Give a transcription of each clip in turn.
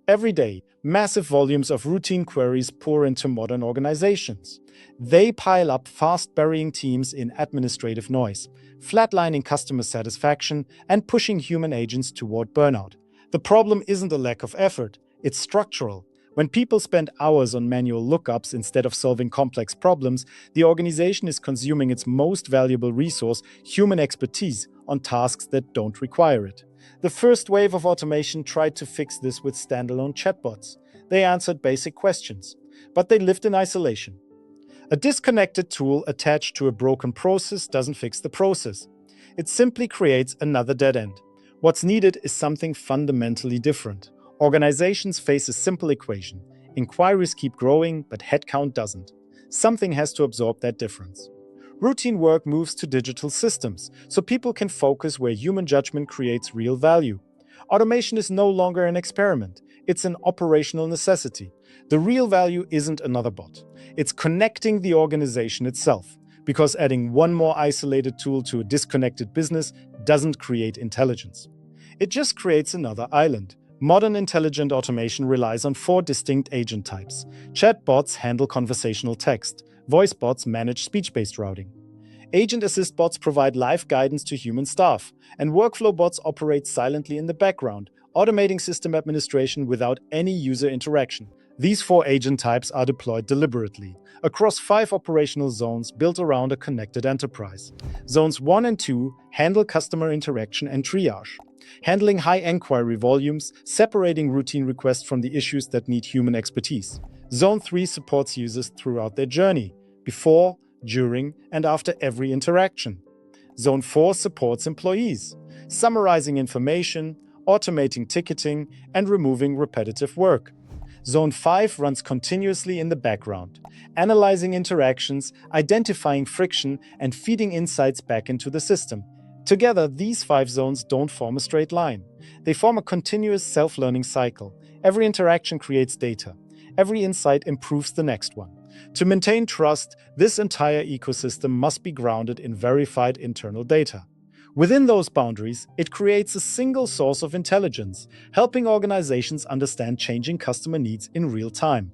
Every day, massive volumes of routine queries pour into modern organizations. They pile up, fast burying teams in administrative noise, flatlining customer satisfaction, and pushing human agents toward burnout. The problem isn't a lack of effort, it's structural. When people spend hours on manual lookups instead of solving complex problems, the organization is consuming its most valuable resource, human expertise, on tasks that don't require it. The first wave of automation tried to fix this with standalone chatbots. They answered basic questions, but they lived in isolation. A disconnected tool attached to a broken process doesn't fix the process. It simply creates another dead end. What's needed is something fundamentally different. Organizations face a simple equation. Inquiries keep growing, but headcount doesn't. Something has to absorb that difference. Routine work moves to digital systems, so people can focus where human judgment creates real value. Automation is no longer an experiment, it's an operational necessity. The real value isn't another bot, it's connecting the organization itself, because adding one more isolated tool to a disconnected business doesn't create intelligence. It just creates another island. Modern intelligent automation relies on four distinct agent types. Chatbots handle conversational text. Voicebots manage speech-based routing. Agent assist bots provide live guidance to human staff, and workflow bots operate silently in the background, automating system administration without any user interaction. These four agent types are deployed deliberately, across 5 operational zones built around a connected enterprise. Zones 1 and 2 handle customer interaction and triage, handling high inquiry volumes, separating routine requests from the issues that need human expertise. Zone 3 supports users throughout their journey, before, during, and after every interaction. Zone 4 supports employees, summarizing information, automating ticketing, and removing repetitive work. Zone 5 runs continuously in the background, analyzing interactions, identifying friction, and feeding insights back into the system. Together, these 5 zones don't form a straight line. They form a continuous self-learning cycle. Every interaction creates data. Every insight improves the next one. To maintain trust, this entire ecosystem must be grounded in verified internal data. Within those boundaries, it creates a single source of intelligence, helping organizations understand changing customer needs in real time.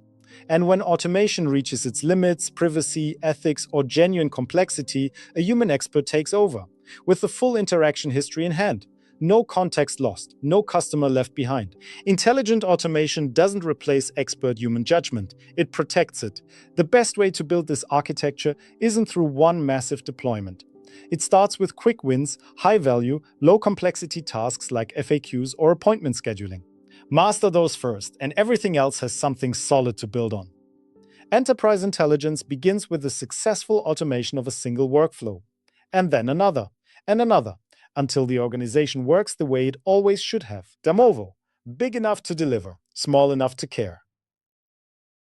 And when automation reaches its limits, privacy, ethics, or genuine complexity, a human expert takes over, with the full interaction history in hand. No context lost, no customer left behind. Intelligent automation doesn't replace expert human judgment, it protects it. The best way to build this architecture isn't through one massive deployment. It starts with quick wins, high-value, low-complexity tasks like FAQs or appointment scheduling. Master those first, and everything else has something solid to build on. Enterprise intelligence begins with the successful automation of a single workflow, and then another, and another, until the organization works the way it always should have. Damovo, big enough to deliver, small enough to care.